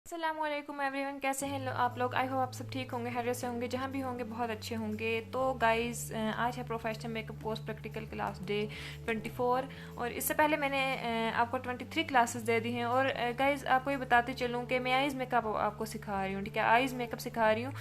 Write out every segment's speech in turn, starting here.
अस्सलामुअलैकुम एवरीवन, कैसे हैं आप लोग। आई होप आप सब ठीक होंगे, खैरियत से होंगे, जहाँ भी होंगे बहुत अच्छे होंगे। तो गाइस, आज है professional makeup course practical class day 24। और इससे पहले मैंने आपको 23 क्लासेस दे दी हैं। और गाइस, आपको ये बताते चलूँ कि मैं आइज़ मेकअप आपको सिखा रही हूँ, ठीक है। आइज़ मेकअप सिखा रही हूँ।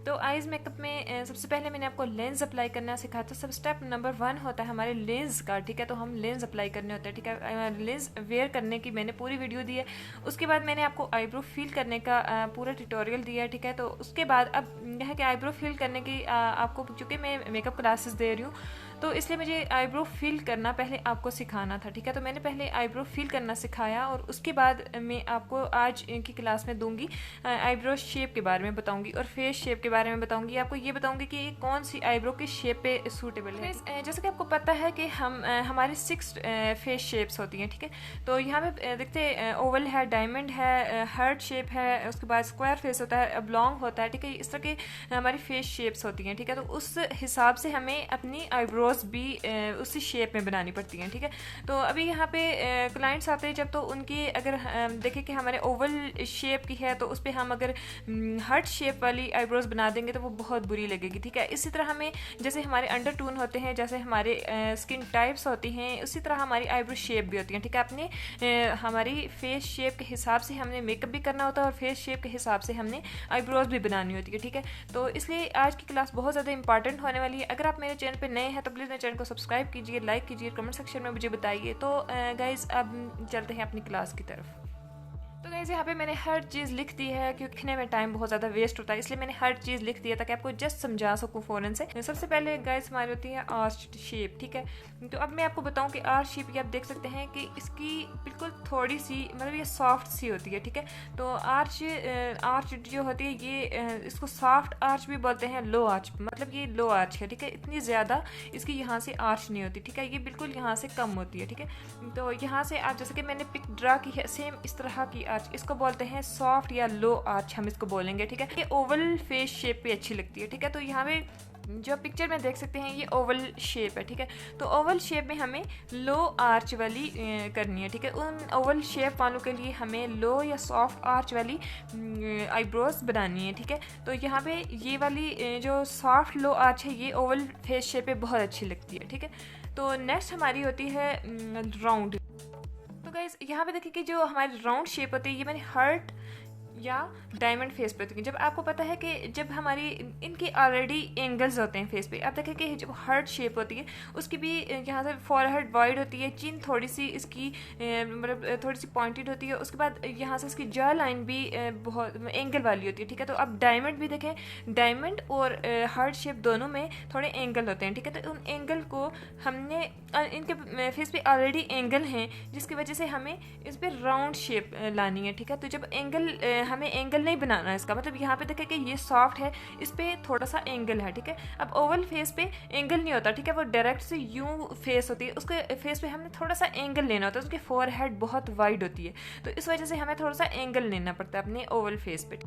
तो आइज़ मेकअप में सबसे पहले मैंने आपको लेंस अप्लाई करना सिखाया था। सब स्टेप नंबर 1 होता है हमारे लेंस का, ठीक है। तो हम लेंस अप्लाई करने होते हैं, ठीक है। लेंस वेयर करने की मैंने पूरी वीडियो दी है। उसके बाद मैंने आपको आईब्रो फिल करने का पूरा ट्यूटोरियल दिया है, ठीक है। तो उसके बाद अब यह है कि आईब्रो फिल करने की आपको, चूँकि मैं मेकअप क्लासेस दे रही हूँ तो इसलिए मुझे आईब्रो फिल करना पहले आपको सिखाना था, ठीक है। तो मैंने पहले आईब्रो फिल करना सिखाया और उसके बाद मैं आपको आज की क्लास में दूंगी आईब्रो शेप के बारे में बताऊंगी और फेस शेप के बारे में बताऊंगी। आपको ये बताऊंगी कि कौन सी आईब्रो के शेप पे सूटेबल है। जैसे कि आपको पता है कि हम हमारे 6 फेस शेप्स होती हैं, ठीक है। तो यहाँ पे देखते हैं ओवल है, डायमंड है, हार्ट शेप है, उसके बाद स्क्वायर फेस होता है, ऑब्लॉन्ग होता है, ठीक है। इस तरह के हमारी फेस शेप्स होती हैं, ठीक है। तो उस हिसाब से हमें अपनी आईब्रोज भी उसी शेप में बनानी पड़ती हैं, ठीक है। तो अभी यहाँ पे क्लाइंट्स आते हैं जब, तो उनकी अगर देखें कि हमारे ओवल शेप की है तो उस पर हम अगर हार्ट शेप वाली आईब्रोज बना देंगे तो वो बहुत बुरी लगेगी, ठीक है। इसी तरह हमें, जैसे हमारे अंडर टून होते हैं, जैसे हमारे स्किन टाइप्स होती हैं, उसी तरह हमारी आईब्रो शेप भी होती हैं, ठीक है। अपने हमारी फेस शेप के हिसाब से हमने मेकअप भी करना होता है और फेस शेप के हिसाब से हमने आईब्रोज भी बनानी होती है, ठीक है। तो इसलिए आज की क्लास बहुत ज़्यादा इंपॉर्टेंट होने वाली है। अगर आप मेरे चैनल पे नए हैं तो प्लीज़ मेरे चैनल को सब्सक्राइब कीजिए, लाइक कीजिए, कमेंट सेक्शन में मुझे बताइए। तो गाइज़, अब चलते हैं अपनी क्लास की तरफ। तो गाइस, यहाँ पे मैंने हर चीज़ लिख दी है क्योंकि लिखने में टाइम बहुत ज़्यादा वेस्ट होता है, इसलिए मैंने हर चीज़ लिख दी है ताकि आपको जस्ट समझा सकूँ फ़ौरन से। सबसे पहले गाइस हमारी होती है आर्च शेप, ठीक है। तो अब मैं आपको बताऊँ कि आर्च शेप की आप देख सकते हैं कि इसकी बिल्कुल थोड़ी सी, मतलब ये सॉफ्ट सी होती है, ठीक है। तो आर्च जो होती है ये इसको सॉफ्ट आर्च भी बोलते हैं, लो आर्च, मतलब ये लो आर्च है, ठीक है। इतनी ज़्यादा इसकी यहाँ से आर्च नहीं होती, ठीक है। ये बिल्कुल यहाँ से कम होती है, ठीक है। तो यहाँ से आप, जैसे कि मैंने पिक ड्रा की है, सेम इस तरह की आर्च, इसको बोलते हैं सॉफ्ट या लो आर्च, हम इसको बोलेंगे, ठीक है। ये ओवल फेस शेप पे अच्छी लगती है, ठीक है। तो यहाँ पे जो पिक्चर में देख सकते हैं ये ओवल शेप है, ठीक है। तो ओवल शेप में हमें लो आर्च वाली करनी है, ठीक है। उन ओवल शेप वालों के लिए हमें लो या सॉफ्ट आर्च वाली आईब्रोज बनानी है, ठीक है। तो यहाँ पे ये वाली जो सॉफ्ट लो आर्च है ये ओवल फेस शेप पे बहुत अच्छी लगती है, ठीक है। तो नेक्स्ट हमारी होती है राउंड। तो गाइस, यहाँ पे देखिए कि जो हमारी राउंड शेप होती है ये मैंने हार्ट या डायमंड फेस पे होती है। जब आपको पता है कि जब हमारी इनके ऑलरेडी एंगल्स होते हैं फेस पे, आप देखें कि जब हार्ट शेप होती है उसकी भी यहाँ से फॉरहेड वाइड होती है, चिन थोड़ी सी इसकी मतलब थोड़ी सी पॉइंटेड होती है, उसके बाद यहाँ से इसकी जॉ लाइन भी बहुत एंगल वाली होती है, ठीक है। तो अब डायमंड भी देखें, डायमंड और हार्ट शेप दोनों में थोड़े एंगल होते हैं, ठीक है। तो उन एंगल को हमने इनके फेस पे ऑलरेडी एंगल हैं जिसकी वजह से हमें इस पर राउंड शेप लानी है, ठीक है। तो जब एंगल हमें एंगल नहीं बनाना है, इसका मतलब यहाँ पे देखें कि ये सॉफ्ट है, इस पे थोड़ा सा एंगल है, ठीक है। अब ओवल फेस पे एंगल नहीं होता, ठीक है। वो डायरेक्ट से यूं फेस होती है, उसके फेस पे हमने थोड़ा सा एंगल लेना होता है, उसकी फोरहेड बहुत वाइड होती है, तो इस वजह से हमें थोड़ा सा एंगल लेना पड़ता है अपने ओवल फेस पे।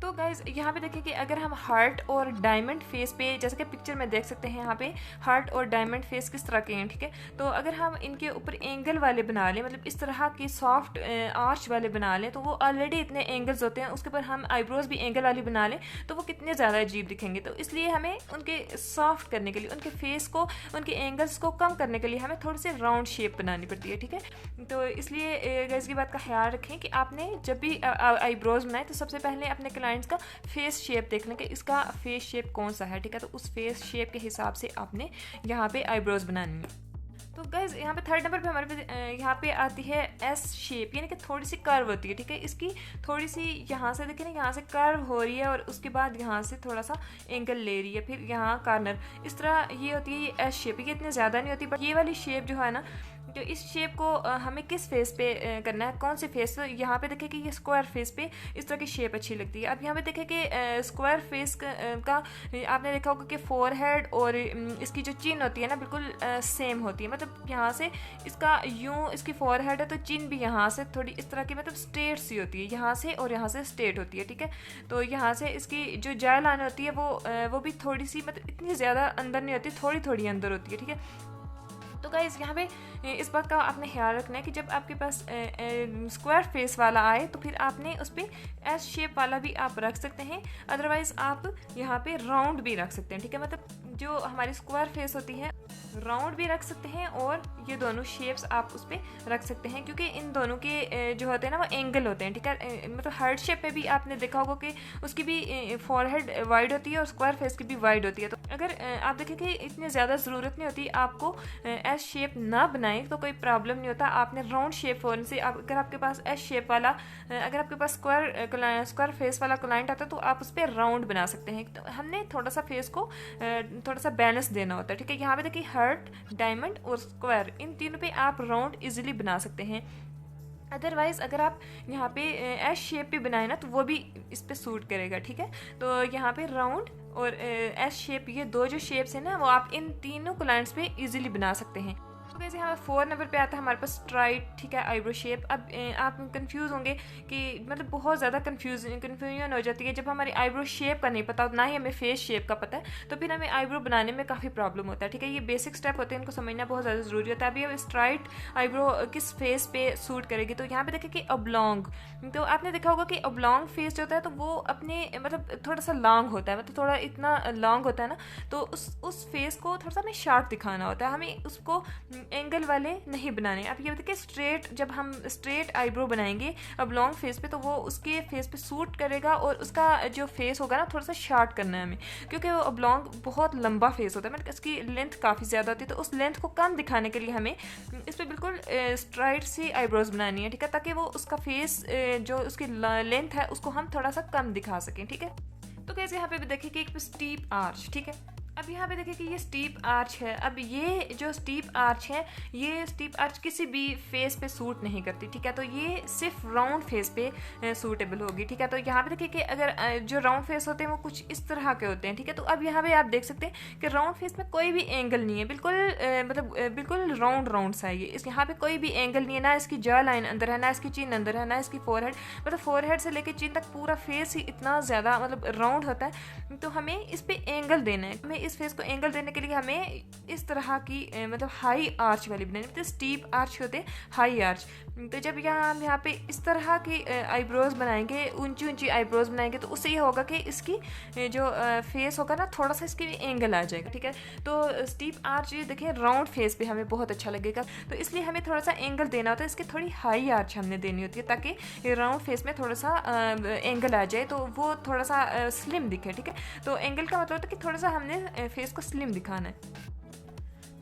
तो गाइज, यहाँ पे देखिए कि अगर हम हार्ट और डायमंड फेस पे, जैसे कि पिक्चर में देख सकते हैं यहाँ पे हार्ट और डायमंड फेस किस तरह के हैं, ठीक है। तो अगर हम इनके ऊपर एंगल वाले बना लें, मतलब इस तरह के सॉफ्ट आर्च वाले बना लें, तो वो ऑलरेडी इतने एंगल्स होते हैं, उसके ऊपर हम आईब्रोज भी एंगल वाली बना लें तो वो कितने ज़्यादा अजीब दिखेंगे। तो इसलिए हमें उनके सॉफ्ट करने के लिए, उनके फेस को, उनके एंगल्स को कम करने के लिए हमें थोड़ी सी राउंड शेप बनानी पड़ती है, ठीक है। तो इसलिए गाइस की बात का ख्याल रखें कि आपने जब भी आईब्रोज बनाए तो सबसे पहले अपने क्लाइंट्स का फेस शेप देखने के, इसका फेस शेप कौन सा है, ठीक है। तो उस फेस शेप के हिसाब से आपने यहाँ पे आईब्रोज बनानी है। तो गाइज, यहाँ पे 3rd नंबर पे हमारे पे यहाँ पे आती है एस शेप, यानी कि थोड़ी सी कर्व होती है, ठीक है। इसकी थोड़ी सी यहाँ से देखें ना, यहाँ से कर्व हो रही है और उसके बाद यहाँ से थोड़ा सा एंगल ले रही है, फिर यहाँ कॉर्नर, इस तरह ये होती है। ये एस शेप, ये इतनी ज़्यादा नहीं होती, बट ये वाली शेप जो है ना, तो इस शेप को हमें किस फेस पे करना है, कौन से फेस। तो यहाँ पे देखें कि ये स्क्वायर फेस पे इस तरह की शेप अच्छी लगती है। अब यहाँ पे देखें कि स्क्वायर फेस का आपने देखा होगा कि फोरहेड और इसकी जो चिन होती है ना बिल्कुल सेम होती है, मतलब यहाँ से इसका यूं इसकी फोरहेड है तो चिन भी यहाँ से थोड़ी इस तरह की, मतलब स्ट्रेट सी होती है, यहाँ से और यहाँ से स्ट्रेट होती है, ठीक है। तो यहाँ से इसकी जो जॉ लाइन होती है वो भी थोड़ी सी, मतलब इतनी ज़्यादा अंदर नहीं होती, थोड़ी थोड़ी अंदर होती है, ठीक है। तो गाइज़ यहाँ पे इस बात का आपने ख्याल रखना है कि जब आपके पास स्क्वायर फेस वाला आए तो फिर आपने उस पर एस शेप वाला भी आप रख सकते हैं, अदरवाइज़ आप यहाँ पे राउंड भी रख सकते हैं। ठीक है, मतलब जो हमारी स्क्वायर फेस होती है राउंड भी रख सकते हैं और ये दोनों शेप्स आप उस पर रख सकते हैं, क्योंकि इन दोनों के जो होते हैं ना वो एंगल होते हैं। ठीक है, मतलब हार्ट शेप में भी आपने देखा होगा कि उसकी भी फॉरहेड वाइड होती है और स्क्वायर फेस की भी वाइड होती है। तो अगर आप देखें कि इतनी ज़्यादा ज़रूरत नहीं होती आपको एस शेप ना बनाए तो कोई प्रॉब्लम नहीं होता। आपने राउंड शेप फ़ोन से अगर आपके पास एस शेप वाला अगर आपके पास स्क्वायर फेस वाला क्लाइंट आता है तो आप उस पर राउंड बना सकते हैं। तो हमने थोड़ा सा फेस को थोड़ा सा बैलेंस देना होता है। ठीक है, यहाँ पे देखिए हार्ट, डायमंड और स्क्वायर, इन तीनों पे आप राउंड इजीली बना सकते हैं। अदरवाइज़ अगर आप यहाँ पे एस शेप पे बनाए ना तो वो भी इस पे सूट करेगा। ठीक है, तो यहाँ पे राउंड और एस शेप, ये दो जो शेप्स हैं ना वो आप इन तीनों क्लाइंट्स पे इजीली बना सकते हैं। तो कैसे यहाँ 4 नंबर पे आता है हमारे पास स्ट्राइट। ठीक है, आईब्रो शेप। अब आप कंफ्यूज होंगे कि मतलब बहुत ज़्यादा कन्फ्यूजन हो जाती है जब हमारी आईब्रो शेप का नहीं पता ना ही हमें फेस शेप का पता है, तो फिर हमें आईब्रो बनाने में काफ़ी प्रॉब्लम होता है। ठीक है, ये बेसिक स्टेप होते हैं, इनको समझना बहुत ज़्यादा ज़रूरी होता है। अभी अब स्ट्राइट आईब्रो किस फेस पे सूट करेगी, तो यहाँ पे देखिए कि ओब्लॉन्ग, तो आपने देखा होगा कि ओब्लॉन्ग फेस जो होता है तो वो अपने मतलब थोड़ा सा लॉन्ग होता है, मतलब थोड़ा इतना लॉन्ग होता है ना, तो उस फेस को थोड़ा सा हमें शार्प दिखाना होता है, हमें उसको एंगल वाले नहीं बनाने। आप ये बताइए स्ट्रेट, जब हम स्ट्रेट आईब्रो बनाएंगे अब लॉन्ग फेस पे तो वो उसके फेस पे सूट करेगा और उसका जो फेस होगा ना थोड़ा सा शार्ट करना है हमें, क्योंकि वो ओब्लॉन्ग बहुत लंबा फेस होता है, मतलब इसकी लेंथ काफ़ी ज़्यादा होती है। तो उस लेंथ को कम दिखाने के लिए हमें इस पर बिल्कुल स्ट्राइट सी आईब्रोज बनानी है। ठीक है, ताकि वो उसका फेस जो उसकी लेंथ है उसको हम थोड़ा सा कम दिखा सकें। ठीक है, तो कैसे यहाँ पे भी देखिए कि एक स्टीप आर्च। ठीक है, अब यहाँ पे देखिए कि ये स्टीप आर्च है। अब ये जो स्टीप आर्च है, ये स्टीप आर्च किसी भी फेस पे सूट नहीं करती। ठीक है, तो ये सिर्फ राउंड फेस पे सूटेबल होगी। ठीक है, तो यहाँ पे देखिए कि अगर जो राउंड फेस होते हैं वो कुछ इस तरह के होते हैं। ठीक है, तो अब यहाँ पे आप देख सकते हैं कि राउंड फेस में कोई भी एंगल नहीं है, बिल्कुल मतलब बिल्कुल राउंड सा है ये। इस यहाँ पे कोई भी एंगल नहीं है, ना इसकी जॉ लाइन अंदर है, ना इसकी चिन अंदर है, ना इसकी फोरहेड, मतलब फोरहेड से लेकर चिन तक पूरा फेस ही इतना ज़्यादा मतलब राउंड होता है। तो हमें इस पे एंगल देना है, हमें इस फेस को एंगल देने के लिए हमें इस तरह की मतलब हाई आर्च वाली बनानी, मतलब स्टीप आर्च होते हाई आर्च। तो जब हम यहाँ पे इस तरह की आईब्रोज बनाएंगे, ऊंची ऊंची आईब्रोज बनाएंगे, तो उससे ये होगा कि इसकी जो फेस होगा ना थोड़ा सा इसकी एंगल आ जाएगा। ठीक है, तो स्टीप आर्च ये देखिए राउंड फेस पे हमें बहुत अच्छा लगेगा, तो इसलिए हमें थोड़ा सा एंगल देना होता है, इसकी थोड़ी हाई आर्च हमने देनी होती है ताकि राउंड फेस में थोड़ा सा एंगल आ जाए, तो वो थोड़ा सा स्लिम दिखे। ठीक है, तो एंगल का मतलब होता है कि थोड़ा सा हमने फेस को स्लिम दिखाना है।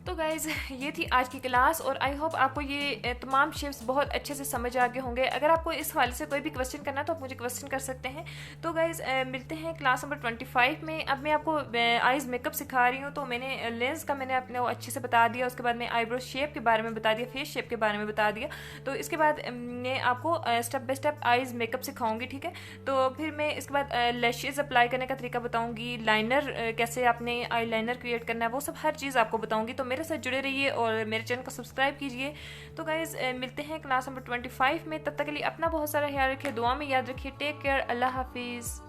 तो गाइज़ ये थी आज की क्लास और आई होप आपको ये तमाम शेप्स बहुत अच्छे से समझ आ गए होंगे। अगर आपको इस हवाले से कोई भी क्वेश्चन करना है तो आप मुझे क्वेश्चन कर सकते हैं। तो गाइज़ मिलते हैं क्लास नंबर 25 में। अब मैं आपको आइज़ मेकअप सिखा रही हूँ, तो मैंने लेंस का मैंने अपने वो अच्छे से बता दिया, उसके बाद मैं आईब्रो शेप के बारे में बता दिया, फेस शेप के बारे में बता दिया। तो इसके बाद मैं आपको step by step eyes makeup सिखाऊंगी। ठीक है, तो फिर मैं इसके बाद लैशेज़ अप्लाई करने का तरीका बताऊँगी, लाइनर कैसे आपने आई लाइनर क्रिएट करना है, वो सब हर चीज़ आपको बताऊँगी। तो मेरे साथ जुड़े रहिए और मेरे चैनल को सब्सक्राइब कीजिए। तो गाइज़ मिलते हैं क्लास नंबर 25 में। तब तक के लिए अपना बहुत सारा ख्याल रखिए, दुआ में याद रखिए। टेक केयर, अल्लाह हाफिज़।